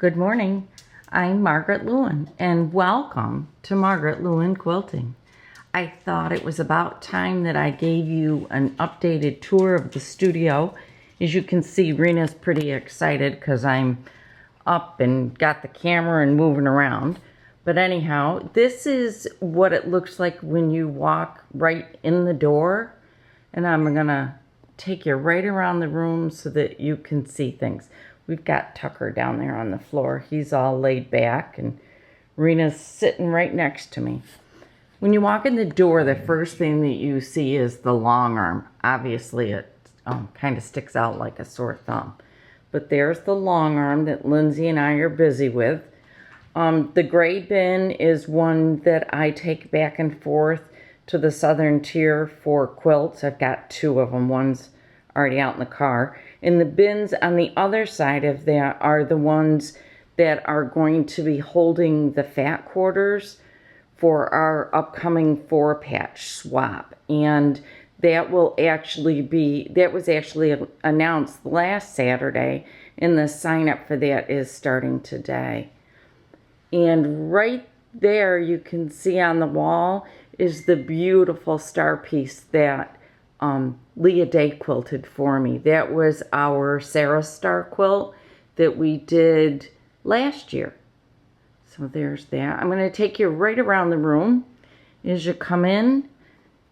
Good morning. I'm Margaret Lewin, and welcome to Margaret Lewin Quilting. I thought it was about time that I gave you an updated tour of the studio. As you can see, Rena's pretty excited because I'm up and got the camera and moving around. But anyhow, this is what it looks like when you walk right in the door. And I'm gonna take you right around the room so that you can see things. We've got Tucker down there on the floor. He's all laid back, and Rena's sitting right next to me. When you walk in the door, the first thing that you see is the long arm. Obviously, it kind of sticks out like a sore thumb. But there's the long arm that Lindsay and I are busy with. The gray bin is one that I take back and forth to the southern tier for quilts. I've got two of them. One's already out in the car. And the bins on the other side of that are the ones that are going to be holding the fat quarters for our upcoming 4-patch swap. And that was actually announced last Saturday, and the sign up for that is starting today. And right there you can see on the wall is the beautiful star piece that Leah Day quilted for me. That was our Sarah Star quilt that we did last year. So there's that. I'm going to take you right around the room. As you come in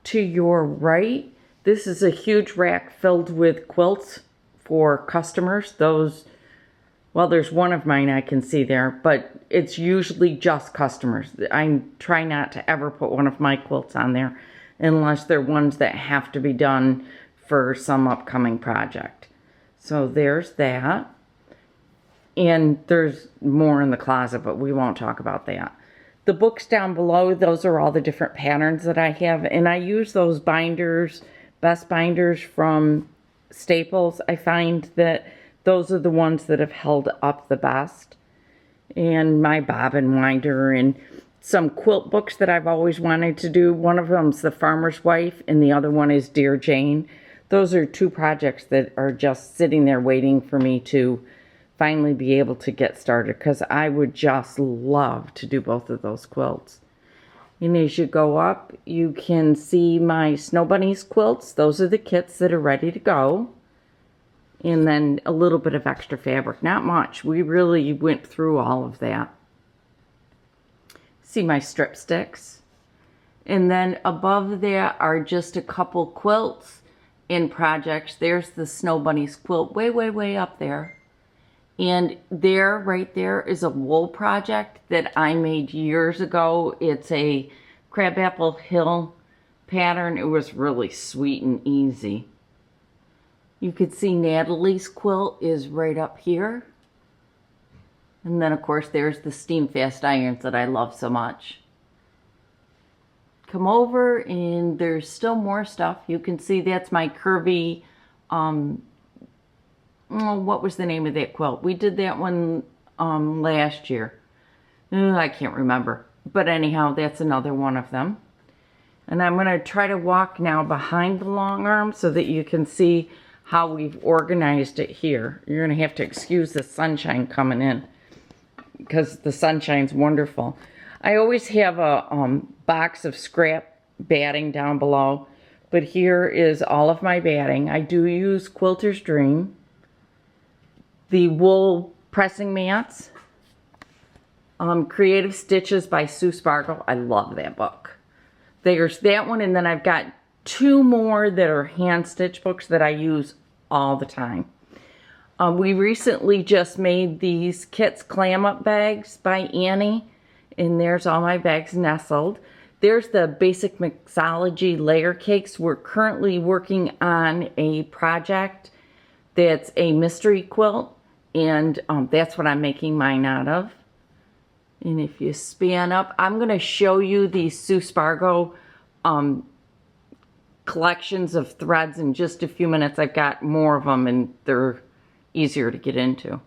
to your right, this is a huge rack filled with quilts for customers. Well, there's one of mine I can see there, but it's usually just customers. I try not to ever put one of my quilts on there unless they're ones that have to be done for some upcoming project. So there's that. And there's more in the closet, but we won't talk about that. The books down below, those are all the different patterns that I have. And I use those binders, best binders from Staples. I find that those are the ones that have held up the best. And my bobbin winder and some quilt books that I've always wanted to do. One of them's The Farmer's Wife and the other one is Dear Jane. Those are two projects that are just sitting there waiting for me to finally be able to get started, because I would just love to do both of those quilts. And as you go up, you can see my Snow Bunnies quilts. Those are the kits that are ready to go. And then a little bit of extra fabric, not much. We really went through all of that. See my strip sticks. And then above there are just a couple quilts in projects. There's the Snow Bunnies quilt way, way, way up there. And there, right there, is a wool project that I made years ago. It's a Crabapple Hill pattern. It was really sweet and easy. You could see Natalie's quilt is right up here. And then, of course, there's the steam fast irons that I love so much. Come over and there's still more stuff. You can see that's my curvy, what was the name of that quilt? We did that one last year. I can't remember. But anyhow, that's another one of them. And I'm going to try to walk now behind the long arm so that you can see how we've organized it here. You're going to have to excuse the sunshine coming in because the sunshine's wonderful. I always have a box of scrap batting down below, but here is all of my batting. I do use Quilter's Dream. The wool pressing mats, Creative Stitches by Sue Spargo. I love that book. There's that one, and then I've got two more that are hand stitch books that I use all the time. We recently just made these Kits Clam Up bags by Annie, and there's all my bags nestled. There's the Basic Mixology layer cakes. We're currently working on a project that's a mystery quilt, and that's what I'm making mine out of. And if you span up, I'm going to show you the Sue Spargo collections of threads in just a few minutes. I've got more of them and they're easier to get into.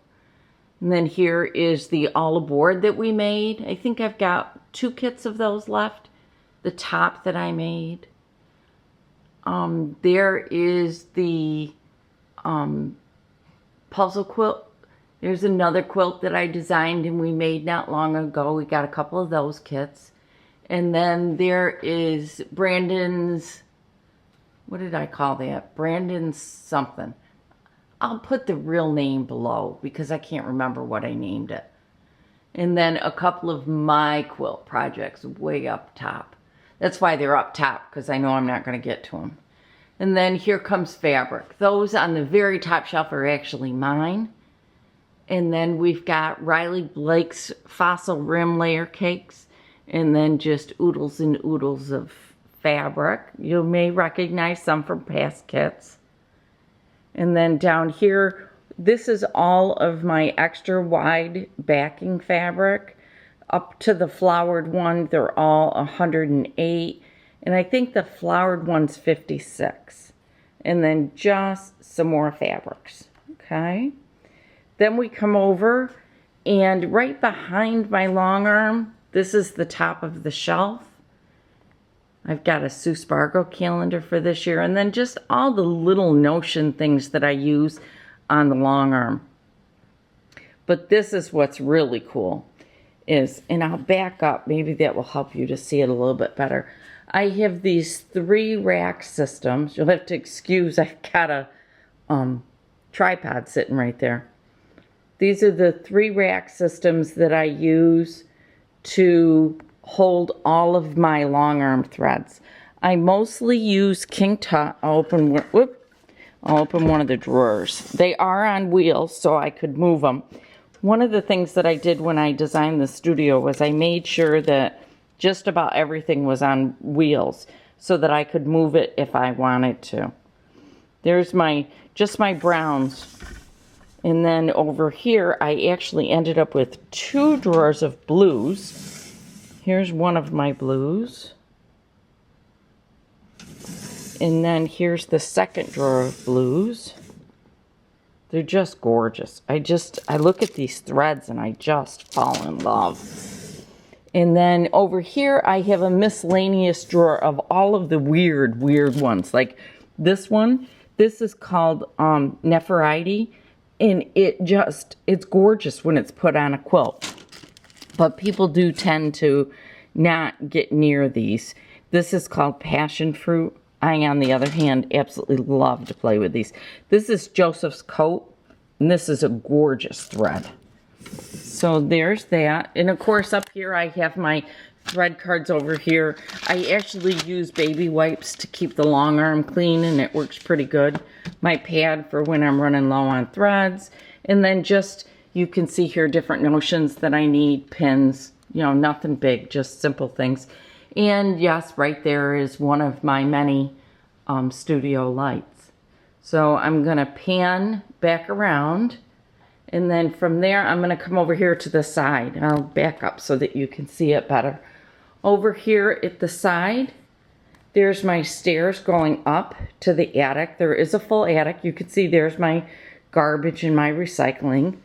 And then here is the All Aboard that we made. I think I've got 2 kits of those left. The top that I made. There is the puzzle quilt There's another quilt that I designed and we made not long ago. We got a couple of those kits. And then there is Brandon's, what did I call that? Brandon's something. I'll put the real name below because I can't remember what I named it. And then a couple of my quilt projects way up top. That's why they're up top, because I know I'm not going to get to them. And then here comes fabric. Those on the very top shelf are actually mine. And then we've got Riley Blake's Fossil Rim Layer Cakes. And then just oodles and oodles of fabric. You may recognize some from past kits. And then down here, this is all of my extra wide backing fabric. Up to the flowered one, they're all 108. And I think the flowered one's 56. And then just some more fabrics, okay? Then we come over, and right behind my long arm, this is the top of the shelf. I've got a Sue Spargo calendar for this year, and then just all the little notion things that I use on the long arm. But this is what's really cool is, and I'll back up, maybe that will help you to see it a little bit better. I have these 3 rack systems. You'll have to excuse, I've got a tripod sitting right there. These are the 3 rack systems that I use to hold all of my long arm threads. I mostly use King Tut. I'll open one of the drawers. They are on wheels, so I could move them. One of the things that I did when I designed the studio was I made sure that just about everything was on wheels so that I could move it if I wanted to. There's just my browns. And then over here, I actually ended up with 2 drawers of blues. Here's one of my blues. And then here's the second drawer of blues. They're just gorgeous. I look at these threads and I just fall in love. And then over here, I have a miscellaneous drawer of all of the weird ones. Like this one, this is called Nefertiti. And it's gorgeous when it's put on a quilt. But people do tend to not get near these. This is called Passion Fruit. I, on the other hand, absolutely love to play with these. This is Joseph's Coat, and this is a gorgeous thread. So there's that. And of course, up here I have my thread cards over here. I actually use baby wipes to keep the long arm clean, and it works pretty good. My pad for when I'm running low on threads. And then just, you can see here different notions that I need, pins, nothing big, just simple things. And yes, right there is one of my many studio lights. So I'm going to pan back around, and then from there I'm going to come over here to the side. I'll back up so that you can see it better. Over here at the side, there's my stairs going up to the attic. There is a full attic. You can see there's my garbage and my recycling.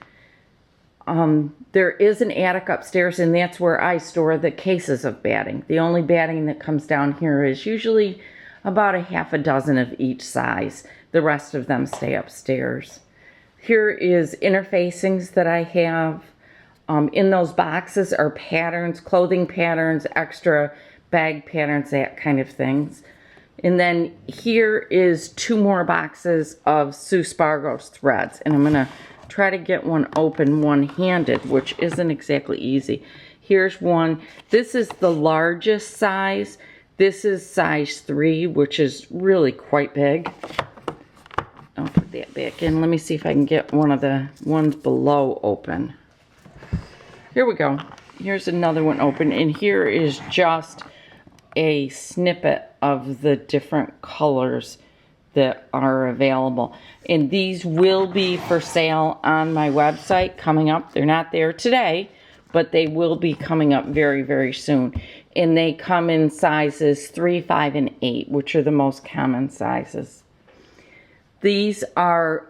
There is an attic upstairs, and that's where I store the cases of batting. The only batting that comes down here is usually about a half a dozen of each size. The rest of them stay upstairs. Here is interfacings that I have. In those boxes are patterns, clothing patterns, extra bag patterns, that kind of things. And then here is 2 more boxes of Sue Spargo's threads, and I'm going to try to get one open one-handed, which isn't exactly easy. Here's one. This is the largest size. This is size 3, which is really quite big. I'll put that back in. Let me see if I can get one of the ones below open. Here we go. Here's another one open, and here is just a snippet of the different colors that are available. And these will be for sale on my website coming up. They're not there today, but they will be coming up very, very soon. And they come in sizes 3, 5, and 8, which are the most common sizes. These are,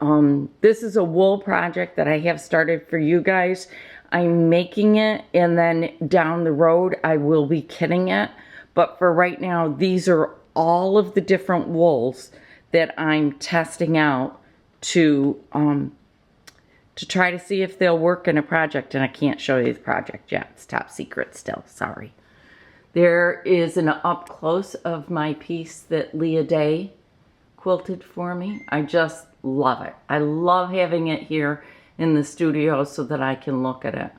this is a wool project that I have started for you guys. I'm making it, and then down the road I will be kitting it. But for right now, these are all of the different wools that I'm testing out to to try to see if they'll work in a project, and I can't show you the project yet. It's top secret still, sorry. There is an up close of my piece that Leah Day quilted for me. I just love it. I love having it here in the studio so that I can look at it.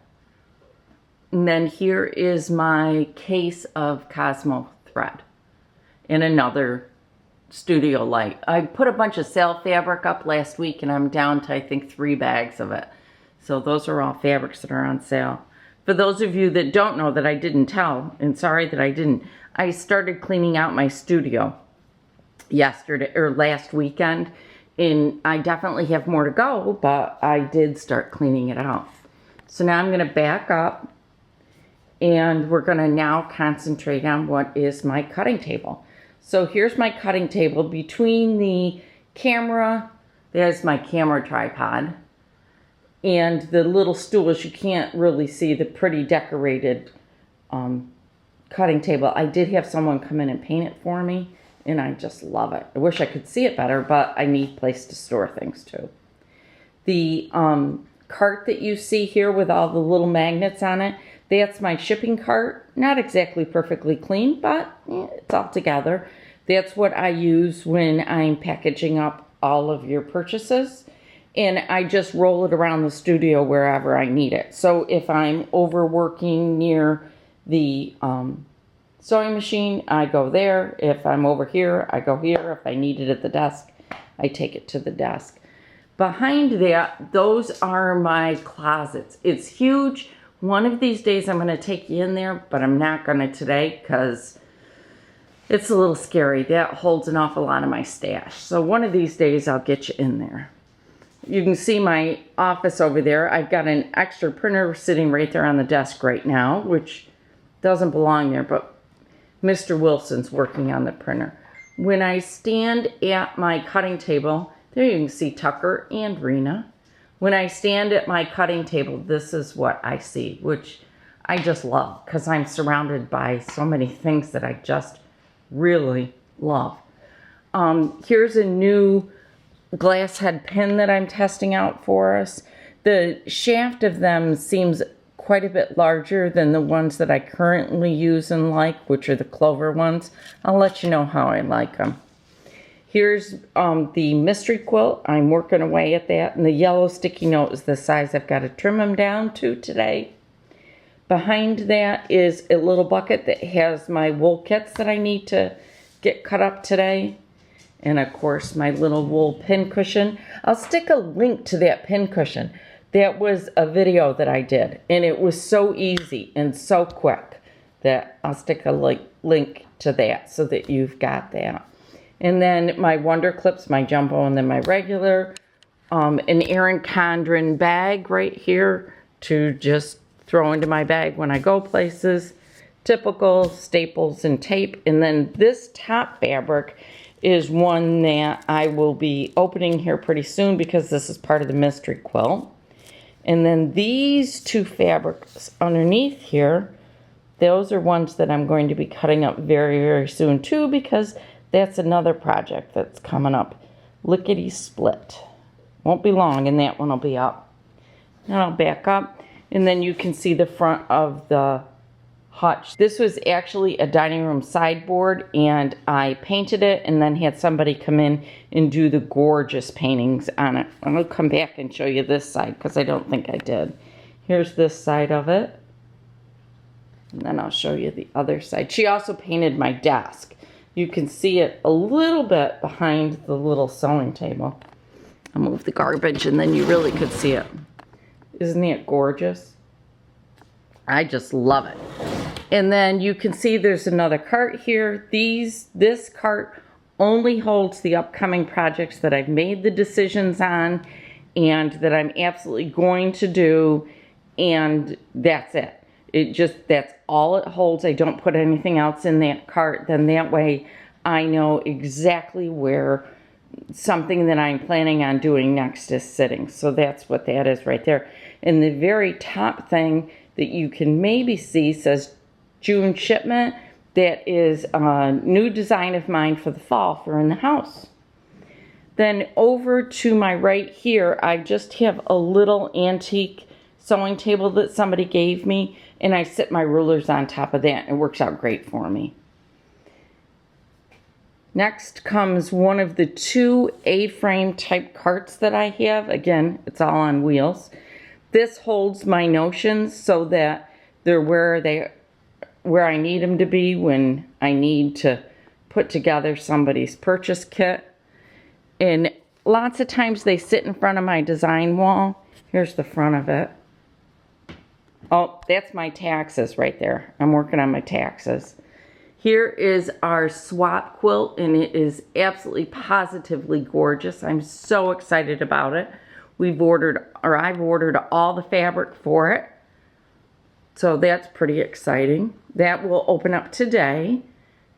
And then here is my case of Cosmo thread in another studio light. I put a bunch of sale fabric up last week and I'm down to I think 3 bags of it. So those are all fabrics that are on sale. For those of you that don't know that I didn't tell, and sorry that I didn't, I started cleaning out my studio yesterday or last weekend, and I definitely have more to go, but I did start cleaning it out. So now I'm going to back up and we're going to now concentrate on what is my cutting table. So here's my cutting table. Between the camera, there's my camera tripod, and the little stools, you can't really see the pretty decorated cutting table. I did have someone come in and paint it for me, and I just love it. I wish I could see it better, but I need a place to store things too. The cart that you see here with all the little magnets on it, that's my shipping cart. Not exactly perfectly clean, but it's all together. That's what I use when I'm packaging up all of your purchases. And I just roll it around the studio wherever I need it. So if I'm overworking near the sewing machine, I go there. If I'm over here, I go here. If I need it at the desk, I take it to the desk. Behind that, those are my closets. It's huge. One of these days I'm going to take you in there, but I'm not going to today because it's a little scary. That holds an awful lot of my stash. So one of these days I'll get you in there. You can see my office over there. I've got an extra printer sitting right there on the desk right now, which doesn't belong there, but Mr. Wilson's working on the printer. When I stand at my cutting table, there you can see Tucker and Rena. When I stand at my cutting table, this is what I see, which I just love because I'm surrounded by so many things that I just really love. Here's a new glass head pin that I'm testing out for us. The shaft of them seems quite a bit larger than the ones that I currently use and like, which are the clover ones. I'll let you know how I like them. Here's the mystery quilt. I'm working away at that, and the yellow sticky note is the size I've got to trim them down to today. Behind that is a little bucket that has my wool kits that I need to get cut up today. And of course, my little wool pin cushion. I'll stick a link to that pin cushion. That was a video that I did, and it was so easy and so quick that I'll stick a link to that so that you've got that. And then my Wonder Clips, my jumbo, and then my regular. An Erin Condren bag right here to just throw into my bag when I go places. Typical staples and tape. And then this top fabric is one that I will be opening here pretty soon because this is part of the mystery quilt. And then these two fabrics underneath here, those are ones that I'm going to be cutting up very, very soon too, because that's another project that's coming up. Lickety split. Won't be long and that one will be up. Now I'll back up and then you can see the front of the hutch. This was actually a dining room sideboard, and I painted it and then had somebody come in and do the gorgeous paintings on it. I'll come back and show you this side because I don't think I did. Here's this side of it. And then I'll show you the other side. She also painted my desk. You can see it a little bit behind the little sewing table. I'll move the garbage and then you really could see it. Isn't it gorgeous? I just love it. And then you can see there's another cart here. This cart only holds the upcoming projects that I've made the decisions on and that I'm absolutely going to do, and that's it. That's all it holds. I don't put anything else in that cart. Then that way I know exactly where something that I'm planning on doing next is sitting. So that's what that is right there. And the very top thing that you can maybe see says June shipment. That is a new design of mine for the fall for in the house. Then over to my right here, I just have a little antique sewing table that somebody gave me, and I sit my rulers on top of that. It works out great for me. Next comes one of the 2 A-frame type carts that I have. Again, it's all on wheels. This holds my notions so that they're where I need them to be when I need to put together somebody's purchase kit. And lots of times they sit in front of my design wall. Here's the front of it. Oh, that's my taxes right there. I'm working on my taxes. Here is our swap quilt, and it is absolutely positively gorgeous. I'm so excited about it. I've ordered all the fabric for it. So that's pretty exciting. That will open up today.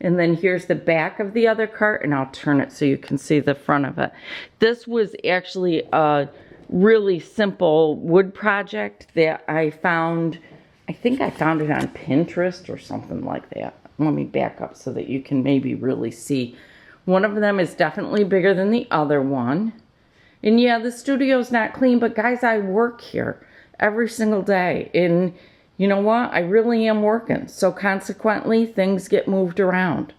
And then here's the back of the other cart, and I'll turn it so you can see the front of it. This was actually a really simple wood project that I found. I think I found it on Pinterest or something like that. Let me back up so that you can maybe really see. One of them is definitely bigger than the other one. And yeah, the studio's not clean, but guys, I work here every single day. And you know what? I really am working. So consequently, things get moved around.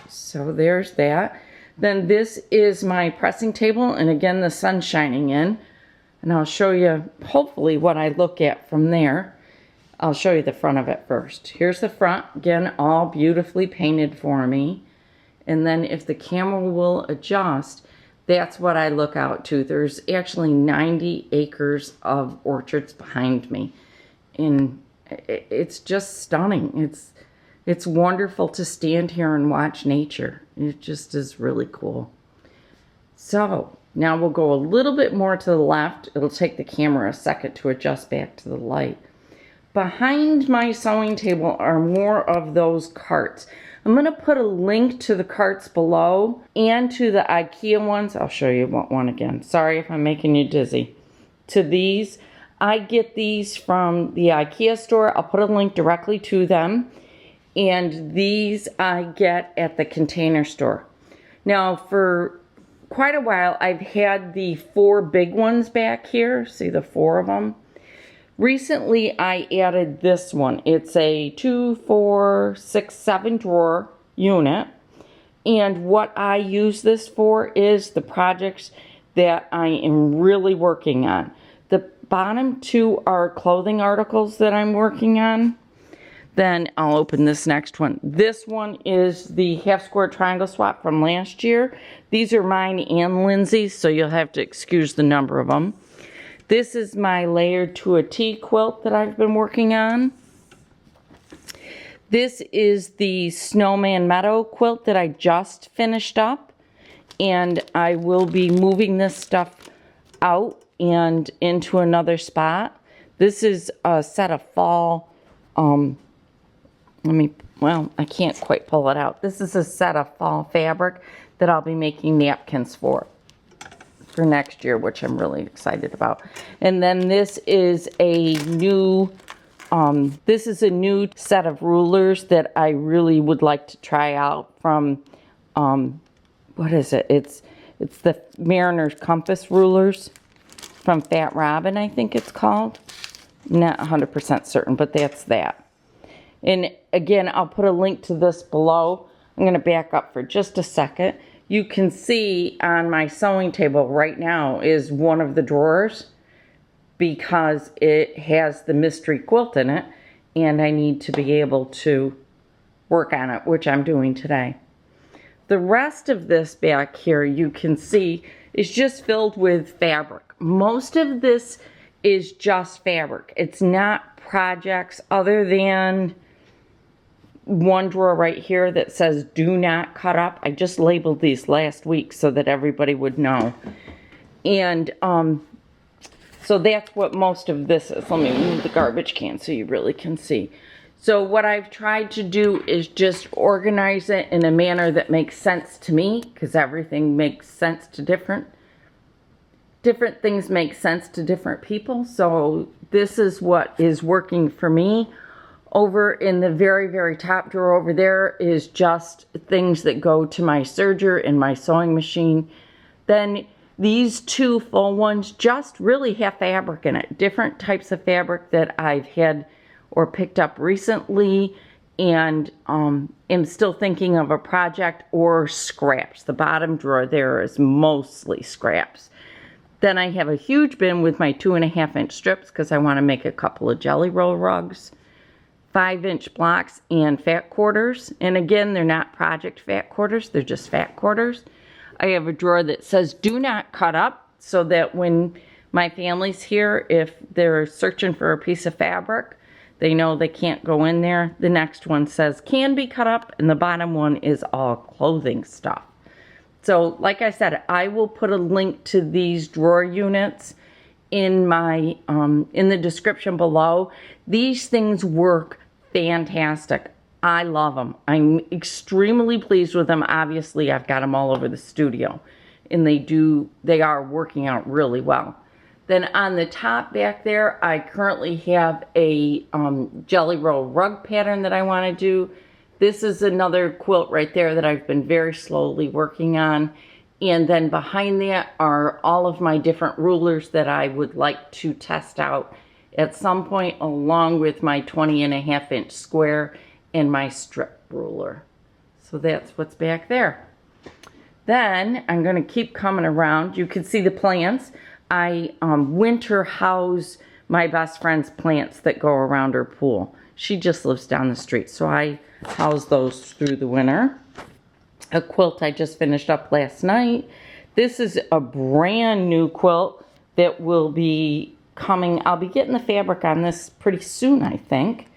So there's that. Then this is my pressing table. And again, the sun's shining in. And I'll show you, hopefully, what I look at from there. I'll show you the front of it first. Here's the front. Again, all beautifully painted for me. And then if the camera will adjust, that's what I look out to. There's actually 90 acres of orchards behind me. And it's just stunning. It's wonderful to stand here and watch nature. It just is really cool. So now we'll go a little bit more to the left. It'll take the camera a second to adjust back to the light. Behind my sewing table are more of those carts. I'm going to put a link to the carts below and to the IKEA ones. I'll show you one again. Sorry if I'm making you dizzy. To these, I get these from the IKEA store. I'll put a link directly to them. And these I get at the Container Store. Now, for quite a while, I've had the 4 big ones back here. See the 4 of them? Recently, I added this one. It's a 2, 4, 6, 7 drawer unit. And what I use this for is the projects that I am really working on. The bottom 2 are clothing articles that I'm working on. Then I'll open this next one. This one is the half square triangle swap from last year. These are mine and Lindsay's, so you'll have to excuse the number of them. This is my layered to a T quilt that I've been working on. This is the Snowman Meadow quilt that I just finished up. And I will be moving this stuff out and into another spot. This is a set of fall, I can't quite pull it out. This is a set of fall fabric that I'll be making napkins for next year, which I'm really excited about. And then this is a new set of rulers that I really would like to try out from, what is it? It's the Mariner's Compass rulers from Fat Robin, I think it's called. Not 100% certain, but that's that. And again, I'll put a link to this below. I'm going to back up for just a second. You can see on my sewing table right now is one of the drawers because it has the mystery quilt in it and I need to be able to work on it, which I'm doing today. The rest of this back here you can see is just filled with fabric. Most of this is just fabric. It's not projects other than one drawer right here that says do not cut up. I just labeled these last week so that everybody would know. And so that's what most of this is. Let me move the garbage can so you really can see. So what I've tried to do is just organize it in a manner that makes sense to me, because everything makes sense to different things make sense to different people. So this is what is working for me. Over in the very, very top drawer over there is just things that go to my serger and my sewing machine. Then these two full ones just really have fabric in it. Different types of fabric that I've had or picked up recently, and am still thinking of a project, or scraps. The bottom drawer there is mostly scraps. Then I have a huge bin with my 2.5-inch strips because I want to make a couple of jelly roll rugs. 5-inch blocks and fat quarters. And again, they're not project fat quarters, they're just fat quarters. I have a drawer that says do not cut up, so that when my family's here, if they're searching for a piece of fabric, they know they can't go in there. The next one says can be cut up, and the bottom one is all clothing stuff. So like I said, I will put a link to these drawer units in my in the description below. These things work fantastic. I love them. I'm extremely pleased with them. Obviously, I've got them all over the studio, and they are working out really well. Then on the top back there, I currently have a jelly roll rug pattern that I want to do. This is another quilt right there that I've been very slowly working on. And then behind that are all of my different rulers that I would like to test out at some point, along with my 20.5-inch square and my strip ruler. So that's what's back there. Then I'm going to keep coming around. You can see the plants. I winter house my best friend's plants that go around her pool. She just lives down the street, so I house those through the winter. A quilt I just finished up last night. This is a brand new quilt that will be coming. I'll be getting the fabric on this pretty soon, I think.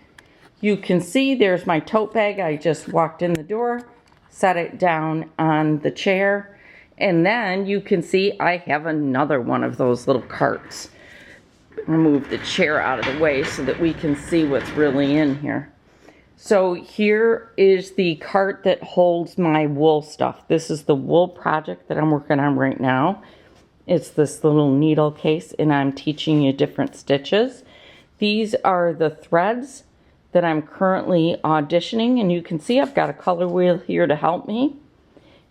You can see there's my tote bag. I just walked in the door, set it down on the chair, and then you can see I have another one of those little carts. I'll move the chair out of the way so that we can see what's really in here. So here is the cart that holds my wool stuff. This is the wool project that I'm working on right now. It's this little needle case, and I'm teaching you different stitches. These are the threads that I'm currently auditioning, and you can see I've got a color wheel here to help me.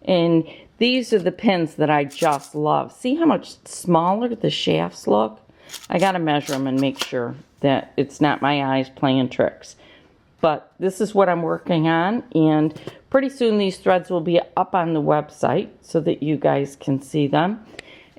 And these are the pins that I just love. See how much smaller the shafts look? I gotta measure them and make sure that it's not my eyes playing tricks. But this is what I'm working on, and pretty soon these threads will be up on the website so that you guys can see them.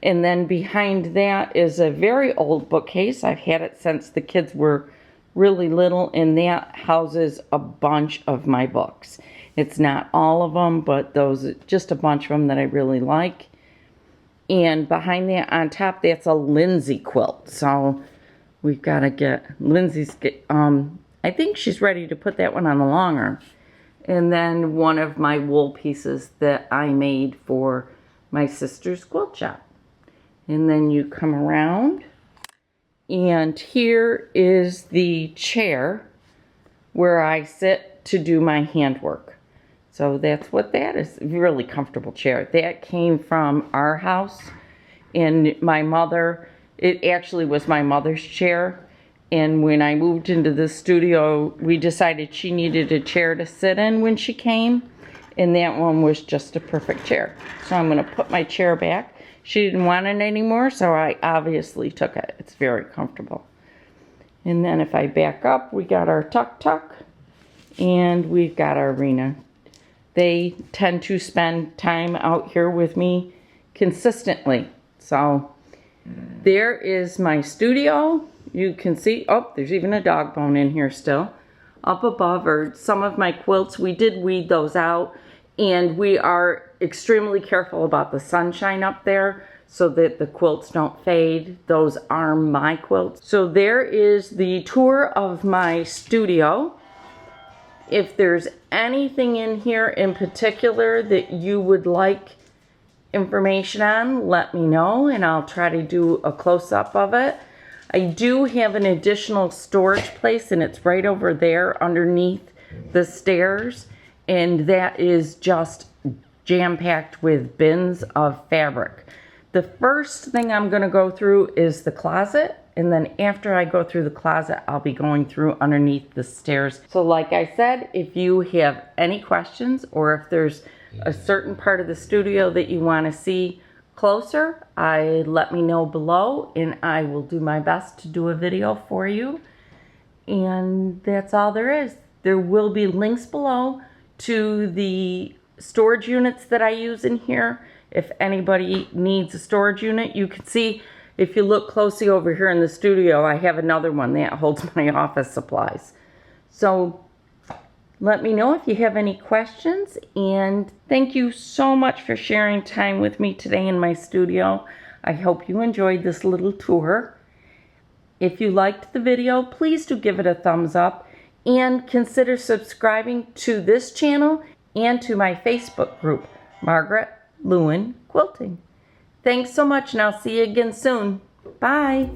And then behind that is a very old bookcase. I've had it since the kids were really little, and that houses a bunch of my books. It's not all of them, but those, just a bunch of them that I really like. And behind that, on top, that's a Lindsay quilt. So we've got to get Lindsay's. I think she's ready to put that one on the longarm. And then one of my wool pieces that I made for my sister's quilt shop. And then you come around, and here is the chair where I sit to do my handwork. So that's what that is. A really comfortable chair. That came from our house, and my mother, it actually was my mother's chair. And when I moved into the studio, we decided she needed a chair to sit in when she came, and that one was just a perfect chair. So I'm going to put my chair back. She didn't want it anymore, so I obviously took it. It's very comfortable. And then if I back up, we got our tuck, and we've got our Rena. They tend to spend time out here with me consistently. So there is my studio. You can see, oh, there's even a dog bone in here still. Up above are some of my quilts. We did weed those out, and we are extremely careful about the sunshine up there so that the quilts don't fade. Those are my quilts. So there is the tour of my studio. If there's anything in here in particular that you would like information on, let me know, and I'll try to do a close-up of it. I do have an additional storage place, and it's right over there underneath the stairs, and that is just jam-packed with bins of fabric. The first thing I'm going to go through is the closet, And then after I go through the closet, I'll be going through underneath the stairs. So like I said, if you have any questions or if there's a certain part of the studio that you want to see closer, let me know below and I will do my best to do a video for you. And that's all there is. There will be links below to the storage units that I use in here. If anybody needs a storage unit, you can see, if you look closely over here in the studio, I have another one that holds my office supplies. So let me know if you have any questions, and thank you so much for sharing time with me today in my studio. I hope you enjoyed this little tour. If you liked the video, please do give it a thumbs up and consider subscribing to this channel and to my Facebook group, Margaret Lewin Quilting. Thanks so much, and I'll see you again soon. Bye.